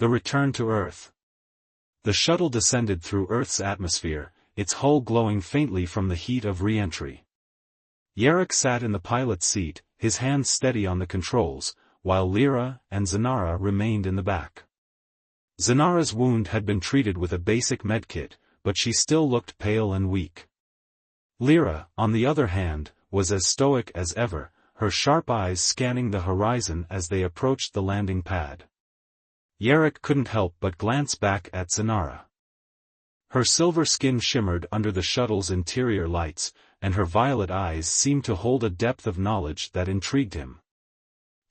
The return to Earth. The shuttle descended through Earth's atmosphere, its hull glowing faintly from the heat of re-entry. Yarrick sat in the pilot's seat, his hands steady on the controls, while Lyra and Zanara remained in the back. Zanara's wound had been treated with a basic medkit, but she still looked pale and weak. Lyra, on the other hand, was as stoic as ever, her sharp eyes scanning the horizon as they approached the landing pad. Yarrick couldn't help but glance back at Zanara. Her silver skin shimmered under the shuttle's interior lights, and her violet eyes seemed to hold a depth of knowledge that intrigued him.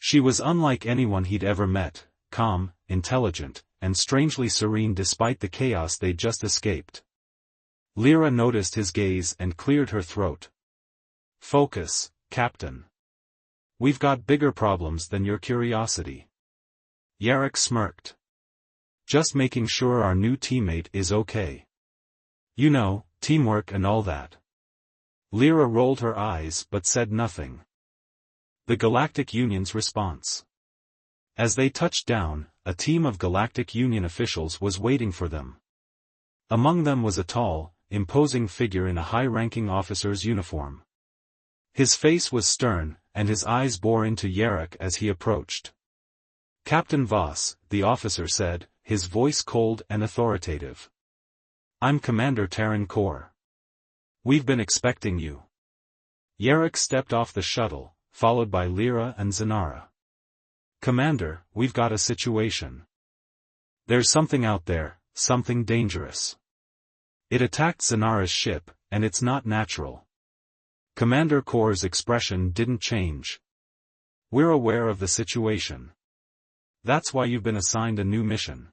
She was unlike anyone he'd ever met, calm, intelligent, and strangely serene despite the chaos they'd just escaped. Lyra noticed his gaze and cleared her throat. "Focus, Captain. We've got bigger problems than your curiosity." Yarrick smirked. "Just making sure our new teammate is okay. You know, teamwork and all that." Lyra rolled her eyes but said nothing. The Galactic Union's response. As they touched down, a team of Galactic Union officials was waiting for them. Among them was a tall, imposing figure in a high-ranking officer's uniform. His face was stern, and his eyes bore into Yarrick as he approached. "Captain Voss," the officer said, his voice cold and authoritative. "I'm Commander Terran Kor. We've been expecting you." Yarrick stepped off the shuttle, followed by Lyra and Zanara. "Commander, we've got a situation. There's something out there, something dangerous. It attacked Zanara's ship, and it's not natural." Commander Kor's expression didn't change. "We're aware of the situation. That's why you've been assigned a new mission.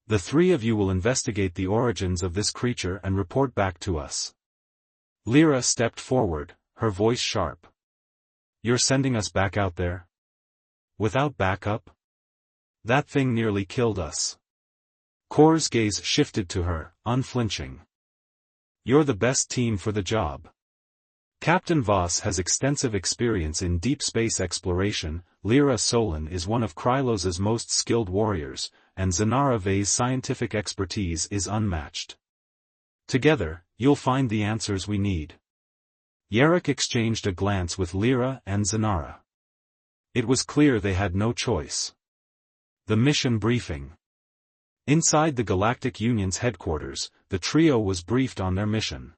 The three of you will investigate the origins of this creature and report back to us." Lyra stepped forward, her voice sharp. "You're sending us back out there? Without backup? That thing nearly killed us." Kor's gaze shifted to her, unflinching. "You're the best team for the job. Captain Voss has extensive experience in deep space exploration, Lyra Solon is one of Krylos's most skilled warriors, and Zanara Vey's scientific expertise is unmatched. Together, you'll find the answers we need." Yarrick exchanged a glance with Lyra and Zanara. It was clear they had no choice. The mission briefing. Inside the Galactic Union's headquarters, the trio was briefed on their mission.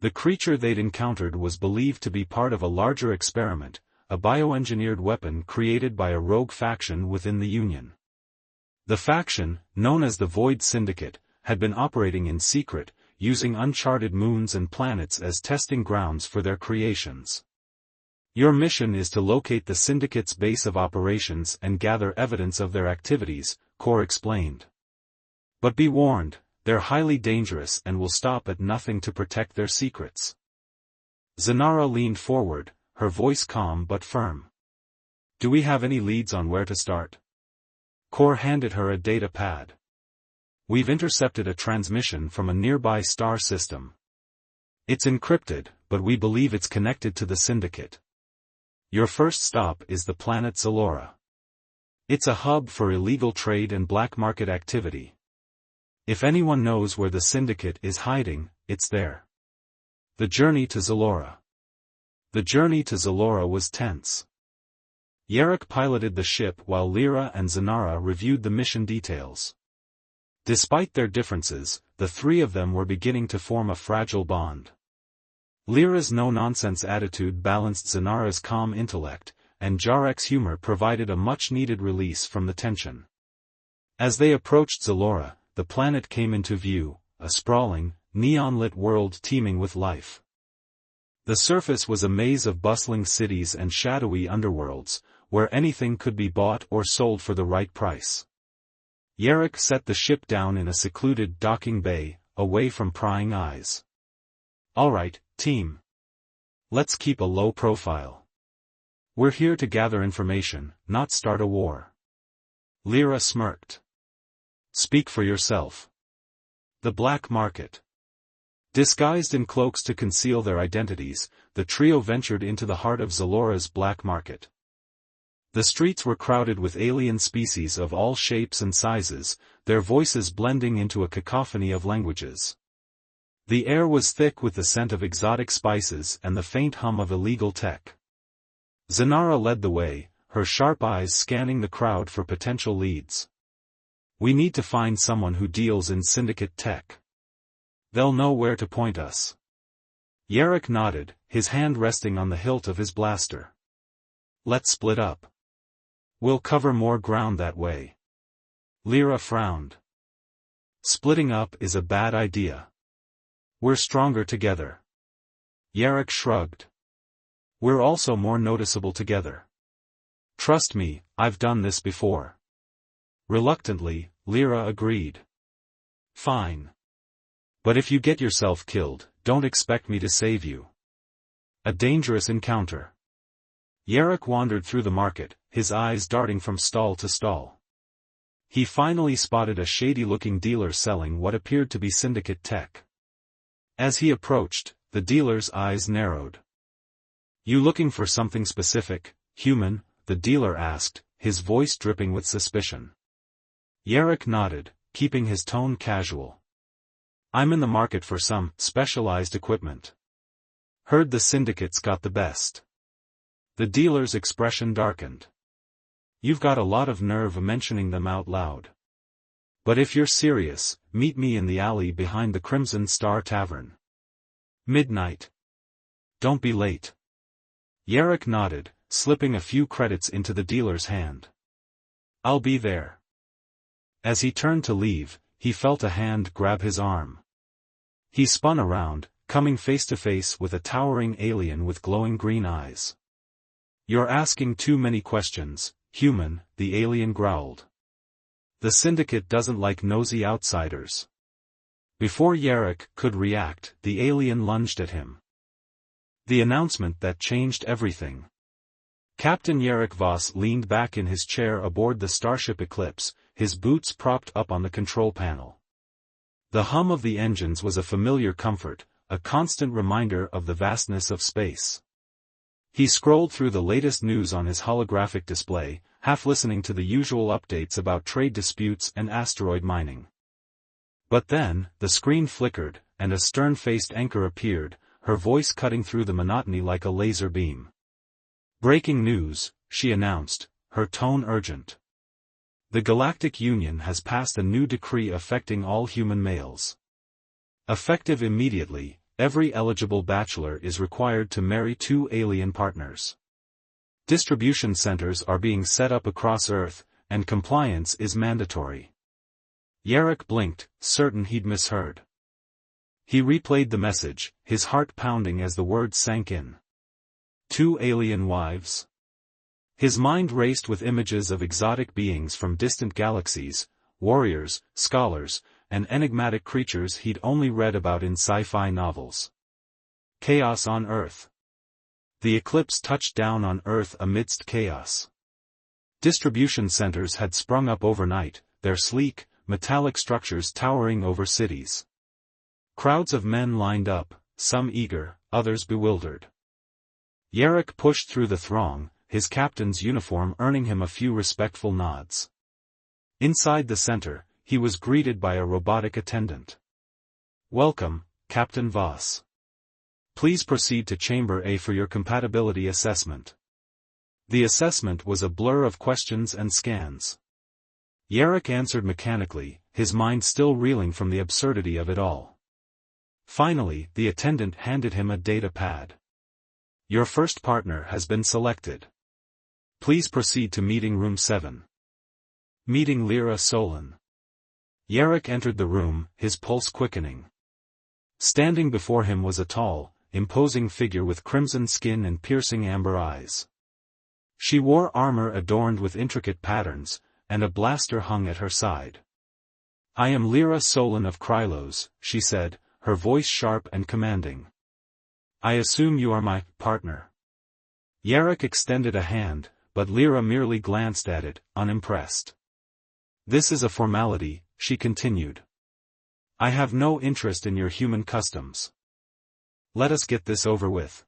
The creature they'd encountered was believed to be part of a larger experiment, a bioengineered weapon created by a rogue faction within the Union. The faction, known as the Void Syndicate, had been operating in secret, using uncharted moons and planets as testing grounds for their creations. "Your mission is to locate the Syndicate's base of operations and gather evidence of their activities," Kor explained. "But be warned, they're highly dangerous and will stop at nothing to protect their secrets." Zanara leaned forward, her voice calm but firm. "Do we have any leads on where to start?" Kor handed her a data pad. "We've intercepted a transmission from a nearby star system. It's encrypted, but we believe it's connected to the Syndicate. Your first stop is the planet Zalora. It's a hub for illegal trade and black market activity. If anyone knows where the Syndicate is hiding, it's there." The journey to Zalora. The journey to Zalora was tense. Yarrick piloted the ship while Lyra and Zanara reviewed the mission details. Despite their differences, the three of them were beginning to form a fragile bond. Lyra's no-nonsense attitude balanced Zanara's calm intellect, and Yarrick's humor provided a much-needed release from the tension. As they approached Zalora, the planet came into view, a sprawling, neon-lit world teeming with life. The surface was a maze of bustling cities and shadowy underworlds, where anything could be bought or sold for the right price. Yarrick set the ship down in a secluded docking bay, away from prying eyes. "All right, team. Let's keep a low profile. We're here to gather information, not start a war." Lyra smirked. "Speak for yourself." The black market. Disguised in cloaks to conceal their identities, the trio ventured into the heart of Zalora's black market. The streets were crowded with alien species of all shapes and sizes, their voices blending into a cacophony of languages. The air was thick with the scent of exotic spices and the faint hum of illegal tech. Zanara led the way, her sharp eyes scanning the crowd for potential leads. We need to find someone who deals in syndicate tech. They'll know where to point us. Yarrick nodded, his hand resting on the hilt of his blaster. Let's split up. We'll cover more ground that way. Lyra frowned. Splitting up is a bad idea. We're stronger together. Yarrick shrugged. We're also more noticeable together. Trust me, I've done this before. Reluctantly, Lyra agreed. Fine. But if you get yourself killed, don't expect me to save you. A dangerous encounter. Yarrick wandered through the market, his eyes darting from stall to stall. He finally spotted a shady-looking dealer selling what appeared to be syndicate tech. As he approached, the dealer's eyes narrowed. You looking for something specific, human? The dealer asked, his voice dripping with suspicion. Yarrick nodded, keeping his tone casual. I'm in the market for some specialized equipment. Heard the syndicates got the best. The dealer's expression darkened. You've got a lot of nerve mentioning them out loud. But if you're serious, meet me in the alley behind the Crimson Star Tavern. Midnight. Don't be late. Yarrick nodded, slipping a few credits into the dealer's hand. I'll be there. As he turned to leave, he felt a hand grab his arm. He spun around, coming face to face with a towering alien with glowing green eyes. You're asking too many questions, human, the alien growled. The syndicate doesn't like nosy outsiders. Before Yarrick could react, the alien lunged at him. The announcement that changed everything. Captain Yarrick Voss leaned back in his chair aboard the Starship Eclipse, his boots propped up on the control panel. The hum of the engines was a familiar comfort, a constant reminder of the vastness of space. He scrolled through the latest news on his holographic display, half listening to the usual updates about trade disputes and asteroid mining. But then, the screen flickered, and a stern-faced anchor appeared, her voice cutting through the monotony like a laser beam. Breaking news, she announced, her tone urgent. The Galactic Union has passed a new decree affecting all human males. Effective immediately, every eligible bachelor is required to marry 2 alien partners. Distribution centers are being set up across Earth, and compliance is mandatory. Yarrick blinked, certain he'd misheard. He replayed the message, his heart pounding as the words sank in. 2 alien wives? His mind raced with images of exotic beings from distant galaxies, warriors, scholars, and enigmatic creatures he'd only read about in sci-fi novels. Chaos on Earth. The eclipse touched down on Earth amidst chaos. Distribution centers had sprung up overnight, their sleek, metallic structures towering over cities. Crowds of men lined up, some eager, others bewildered. Yarrick pushed through the throng, his captain's uniform earning him a few respectful nods. Inside the center, he was greeted by a robotic attendant. Welcome, Captain Voss. Please proceed to Chamber A for your compatibility assessment. The assessment was a blur of questions and scans. Yarrick answered mechanically, his mind still reeling from the absurdity of it all. Finally, the attendant handed him a data pad. Your first partner has been selected. Please proceed to meeting room 7. Meeting Lyra Solon. Yarrick entered the room, his pulse quickening. Standing before him was a tall, imposing figure with crimson skin and piercing amber eyes. She wore armor adorned with intricate patterns, and a blaster hung at her side. I am Lyra Solon of Krylos, she said, her voice sharp and commanding. I assume you are my partner. Yarrick extended a hand, but Lyra merely glanced at it, unimpressed. This is a formality, she continued. I have no interest in your human customs. Let us get this over with.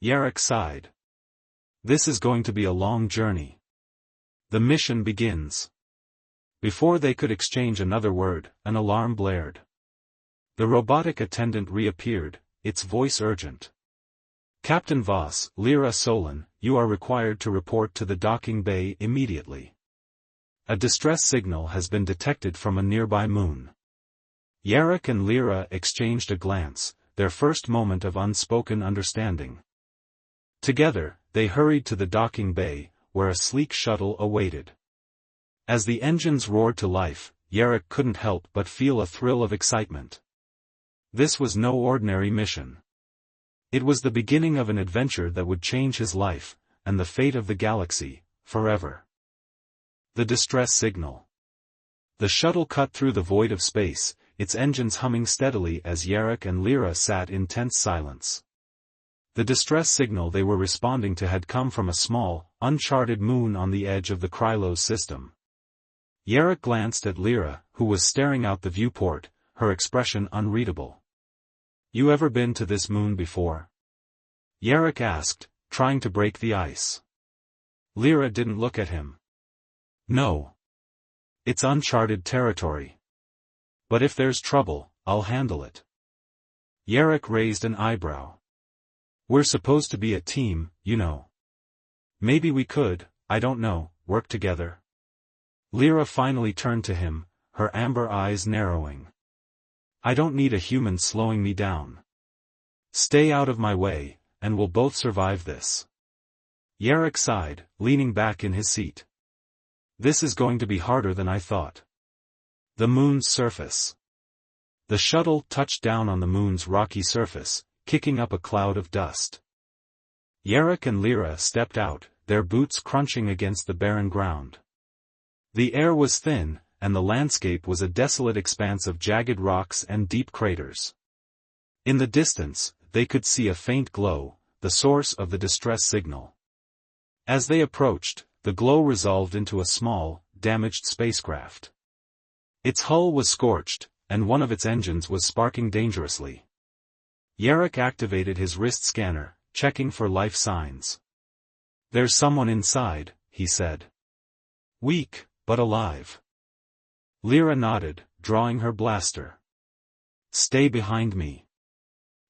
Yarrick sighed. This is going to be a long journey. The mission begins. Before they could exchange another word, an alarm blared. The robotic attendant reappeared, its voice urgent. Captain Voss, Lyra Solon, you are required to report to the docking bay immediately. A distress signal has been detected from a nearby moon. Yarok and Lyra exchanged a glance, their first moment of unspoken understanding. Together, they hurried to the docking bay, where a sleek shuttle awaited. As the engines roared to life, Yarok couldn't help but feel a thrill of excitement. This was no ordinary mission. It was the beginning of an adventure that would change his life, and the fate of the galaxy, forever. The distress signal. The shuttle cut through the void of space, its engines humming steadily as Yarok and Lyra sat in tense silence. The distress signal they were responding to had come from a small, uncharted moon on the edge of the Krylos system. Yarok glanced at Lyra, who was staring out the viewport, her expression unreadable. You ever been to this moon before? Yarok asked, trying to break the ice. Lyra didn't look at him. No. It's uncharted territory. But if there's trouble, I'll handle it. Yarok raised an eyebrow. We're supposed to be a team, you know. Maybe we could, I don't know, work together. Lyra finally turned to him, her amber eyes narrowing. I don't need a human slowing me down. Stay out of my way, and we'll both survive this. Yarok sighed, leaning back in his seat. This is going to be harder than I thought. The moon's surface. The shuttle touched down on the moon's rocky surface, kicking up a cloud of dust. Yarok and Lyra stepped out, their boots crunching against the barren ground. The air was thin, and the landscape was a desolate expanse of jagged rocks and deep craters. In the distance, they could see a faint glow, the source of the distress signal. As they approached, the glow resolved into a small, damaged spacecraft. Its hull was scorched, and one of its engines was sparking dangerously. Yarok activated his wrist scanner, checking for life signs. There's someone inside, he said. Weak, but alive. Lyra nodded, drawing her blaster. Stay behind me.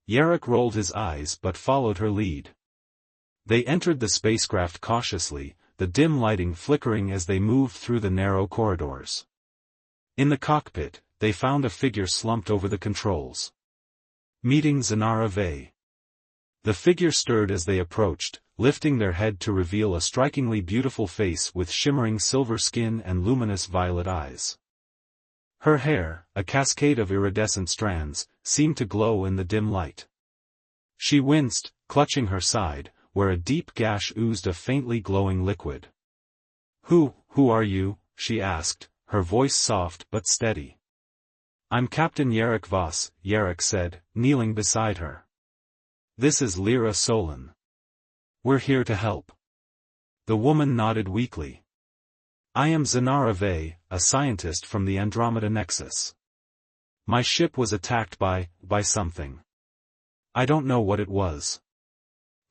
Yarok rolled his eyes but followed her lead. They entered the spacecraft cautiously, the dim lighting flickering as they moved through the narrow corridors. In the cockpit, they found a figure slumped over the controls. Meeting Zanara Vey. The figure stirred as they approached, lifting their head to reveal a strikingly beautiful face with shimmering silver skin and luminous violet eyes. Her hair, a cascade of iridescent strands, seemed to glow in the dim light. She winced, clutching her side, where a deep gash oozed a faintly glowing liquid. Who are you?" she asked, her voice soft but steady. "I'm Captain Yarok Voss," Yarok said, kneeling beside her. "This is Lyra Solon. We're here to help." The woman nodded weakly. "I am Zanara Vey, a scientist from the Andromeda Nexus. My ship was attacked by something. I don't know what it was."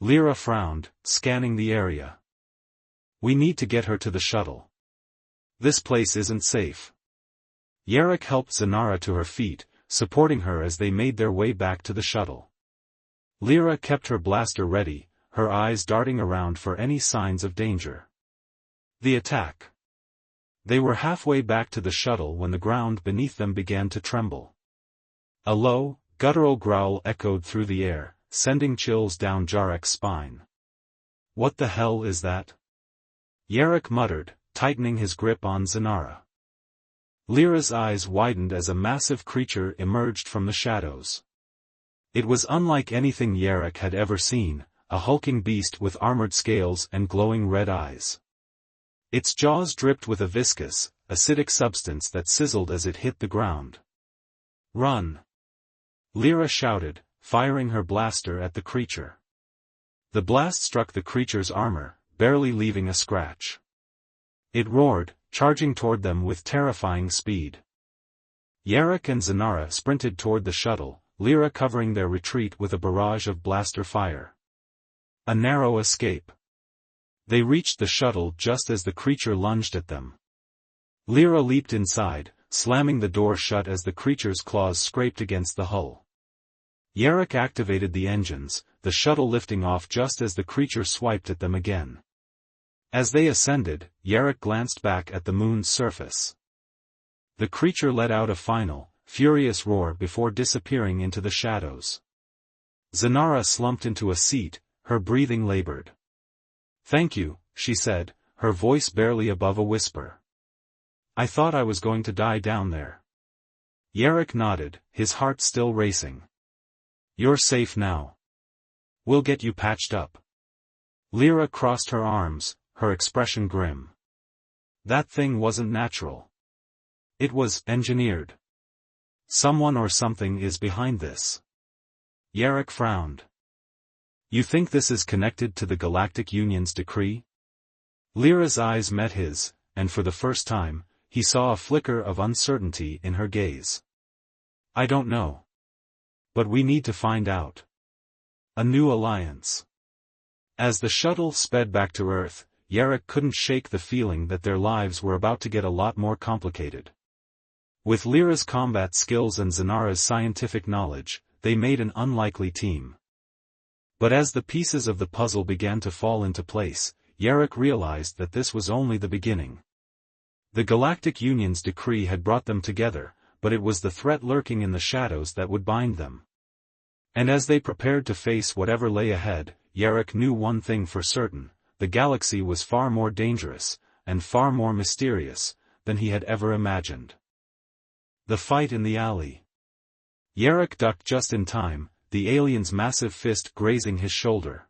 Lyra frowned, scanning the area. "We need to get her to the shuttle. This place isn't safe." Yarok helped Zanara to her feet, supporting her as they made their way back to the shuttle. Lyra kept her blaster ready, her eyes darting around for any signs of danger. The attack. They were halfway back to the shuttle when the ground beneath them began to tremble. A low, guttural growl echoed through the air, sending chills down Jarek's spine. "What the hell is that?" Yarok muttered, tightening his grip on Zanara. Lyra's eyes widened as a massive creature emerged from the shadows. It was unlike anything Yarok had ever seen, a hulking beast with armored scales and glowing red eyes. Its jaws dripped with a viscous, acidic substance that sizzled as it hit the ground. "Run!" Lyra shouted, firing her blaster at the creature. The blast struck the creature's armor, barely leaving a scratch. It roared, charging toward them with terrifying speed. Yarok and Zanara sprinted toward the shuttle, Lyra covering their retreat with a barrage of blaster fire. A narrow escape. They reached the shuttle just as the creature lunged at them. Lyra leaped inside, slamming the door shut as the creature's claws scraped against the hull. Yarrick activated the engines, the shuttle lifting off just as the creature swiped at them again. As they ascended, Yarrick glanced back at the moon's surface. The creature let out a final, furious roar before disappearing into the shadows. Zanara slumped into a seat, her breathing labored. "Thank you," she said, her voice barely above a whisper. "I thought I was going to die down there." Yarrick nodded, his heart still racing. "You're safe now. We'll get you patched up." Lyra crossed her arms, her expression grim. That thing wasn't natural. It was engineered. Someone or something is behind this. Yarrick frowned. "You think this is connected to the Galactic Union's decree?" Lyra's eyes met his, and for the first time, he saw a flicker of uncertainty in her gaze. "I don't know. But we need to find out." A new alliance. As the shuttle sped back to Earth, Yarrick couldn't shake the feeling that their lives were about to get a lot more complicated. With Lyra's combat skills and Zanara's scientific knowledge, they made an unlikely team. But as the pieces of the puzzle began to fall into place, Yarrick realized that this was only the beginning. The Galactic Union's decree had brought them together, but it was the threat lurking in the shadows that would bind them. And as they prepared to face whatever lay ahead, Yarrick knew one thing for certain: the galaxy was far more dangerous, and far more mysterious, than he had ever imagined. The fight in the alley. Yarrick ducked just in time, the alien's massive fist grazing his shoulder.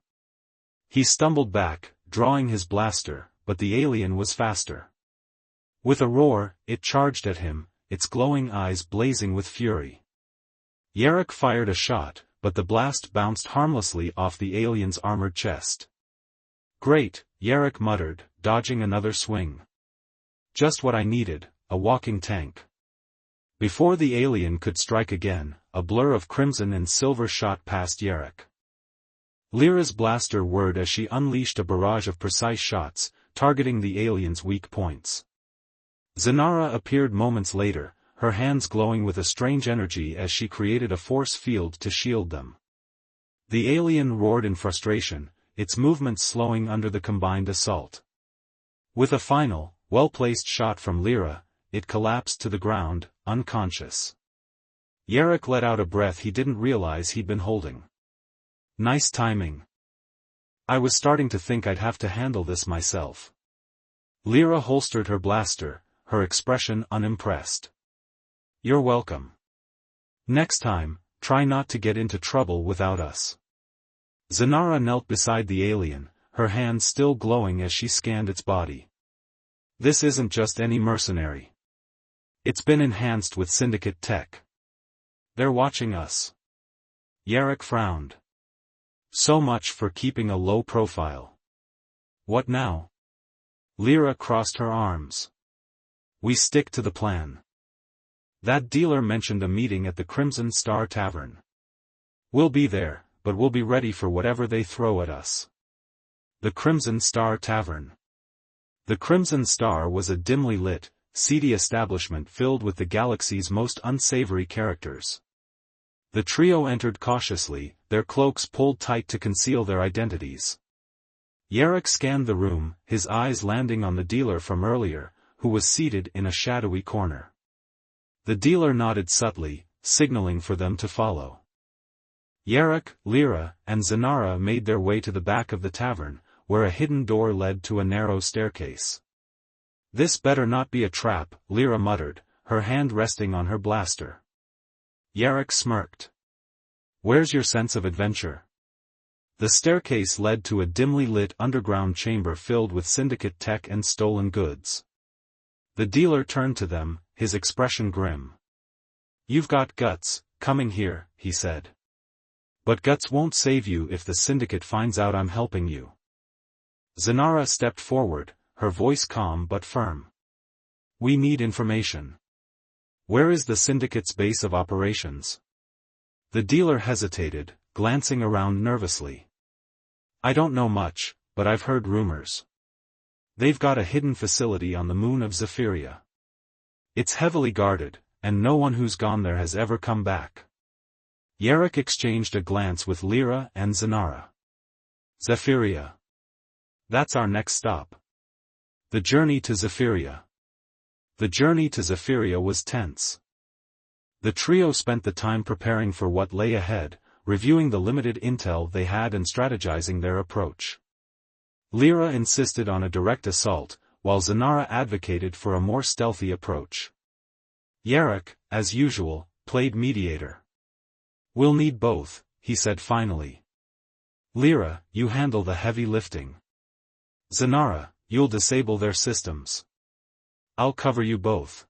He stumbled back, drawing his blaster, but the alien was faster. With a roar, it charged at him, its glowing eyes blazing with fury. Yarrick fired a shot, but the blast bounced harmlessly off the alien's armored chest. "Great," Yarrick muttered, dodging another swing. "Just what I needed, a walking tank." Before the alien could strike again, a blur of crimson and silver shot past Yarrick. Lyra's blaster whirred as she unleashed a barrage of precise shots, targeting the alien's weak points. Zanara appeared moments later, her hands glowing with a strange energy as she created a force field to shield them. The alien roared in frustration, its movements slowing under the combined assault. With a final, well-placed shot from Lyra, it collapsed to the ground, unconscious. Yarrick let out a breath he didn't realize he'd been holding. "Nice timing. I was starting to think I'd have to handle this myself." Lyra holstered her blaster, her expression unimpressed. "You're welcome. Next time, try not to get into trouble without us." Zanara knelt beside the alien, her hands still glowing as she scanned its body. "This isn't just any mercenary. It's been enhanced with Syndicate tech. They're watching us." Yarrick frowned. So much for keeping a low profile. "What now?" Lyra crossed her arms. "We stick to the plan. That dealer mentioned a meeting at the Crimson Star Tavern. We'll be there, but we'll be ready for whatever they throw at us." The Crimson Star Tavern. The Crimson Star was a dimly lit, seedy establishment filled with the galaxy's most unsavory characters. The trio entered cautiously, their cloaks pulled tight to conceal their identities. Yarrick scanned the room, his eyes landing on the dealer from earlier, who was seated in a shadowy corner. The dealer nodded subtly, signaling for them to follow. Yarrick, Lyra, and Zanara made their way to the back of the tavern, where a hidden door led to a narrow staircase. "This better not be a trap," Lyra muttered, her hand resting on her blaster. Yarrick smirked. "Where's your sense of adventure?" The staircase led to a dimly lit underground chamber filled with Syndicate tech and stolen goods. The dealer turned to them, his expression grim. "You've got guts, coming here," he said. "But guts won't save you if the Syndicate finds out I'm helping you." Zanara stepped forward, her voice calm but firm. "We need information. Where is the Syndicate's base of operations?" The dealer hesitated, glancing around nervously. "I don't know much, but I've heard rumors." They've got a hidden facility on the moon of Zephyria. It's heavily guarded, and no one who's gone there has ever come back. Yarrick exchanged a glance with Lyra and Zanara. Zephyria. That's our next stop. The journey to Zephyria. The journey to Zephyria was tense. The trio spent the time preparing for what lay ahead, reviewing the limited intel they had and strategizing their approach. Lyra insisted on a direct assault, while Zanara advocated for a more stealthy approach. Yarrick, as usual, played mediator. We'll need both, he said finally. Lyra, you handle the heavy lifting. Zanara, you'll disable their systems. I'll cover you both.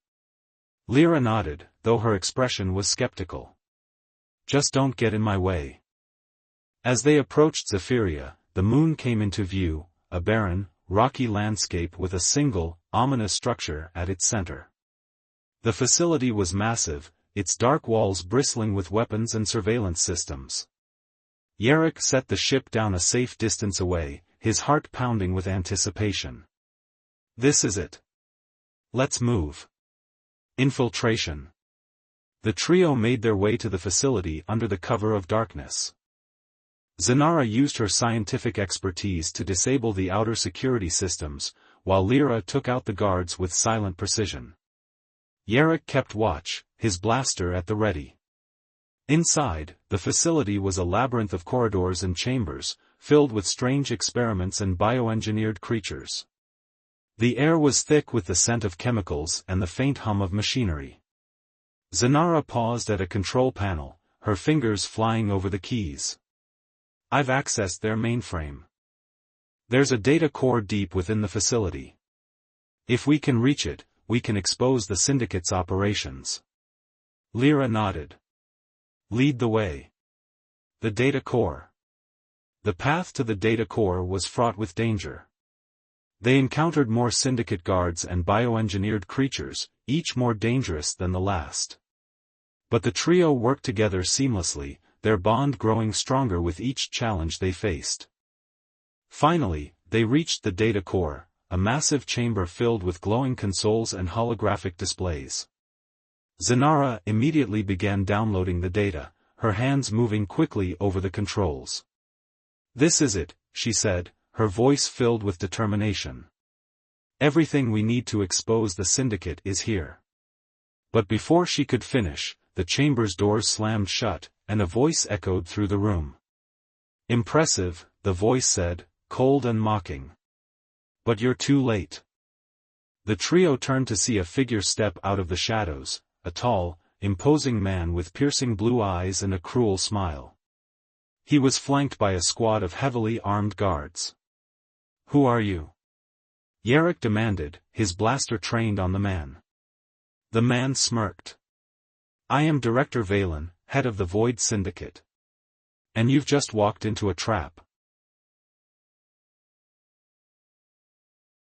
Lyra nodded, though her expression was skeptical. Just don't get in my way. As they approached Zephyria, the moon came into view, a barren, rocky landscape with a single, ominous structure at its center. The facility was massive, its dark walls bristling with weapons and surveillance systems. Yarrick set the ship down a safe distance away, his heart pounding with anticipation. This is it. Let's move. Infiltration. The trio made their way to the facility under the cover of darkness. Zanara used her scientific expertise to disable the outer security systems, while Lyra took out the guards with silent precision. Yarrick kept watch, his blaster at the ready. Inside, the facility was a labyrinth of corridors and chambers, filled with strange experiments and bioengineered creatures. The air was thick with the scent of chemicals and the faint hum of machinery. Zanara paused at a control panel, her fingers flying over the keys. I've accessed their mainframe. There's a data core deep within the facility. If we can reach it, we can expose the Syndicate's operations. Lyra nodded. Lead the way. The data core. The path to the data core was fraught with danger. They encountered more Syndicate guards and bioengineered creatures, each more dangerous than the last. But the trio worked together seamlessly, their bond growing stronger with each challenge they faced. Finally, they reached the data core, a massive chamber filled with glowing consoles and holographic displays. Zanara immediately began downloading the data, her hands moving quickly over the controls. This is it, she said, her voice filled with determination. Everything we need to expose the Syndicate is here. But before she could finish, the chamber's doors slammed shut, and a voice echoed through the room. Impressive, the voice said, cold and mocking. But you're too late. The trio turned to see a figure step out of the shadows, a tall, imposing man with piercing blue eyes and a cruel smile. He was flanked by a squad of heavily armed guards. Who are you? Yarrick demanded, his blaster trained on the man. The man smirked. I am Director Valen, head of the Void Syndicate. And you've just walked into a trap.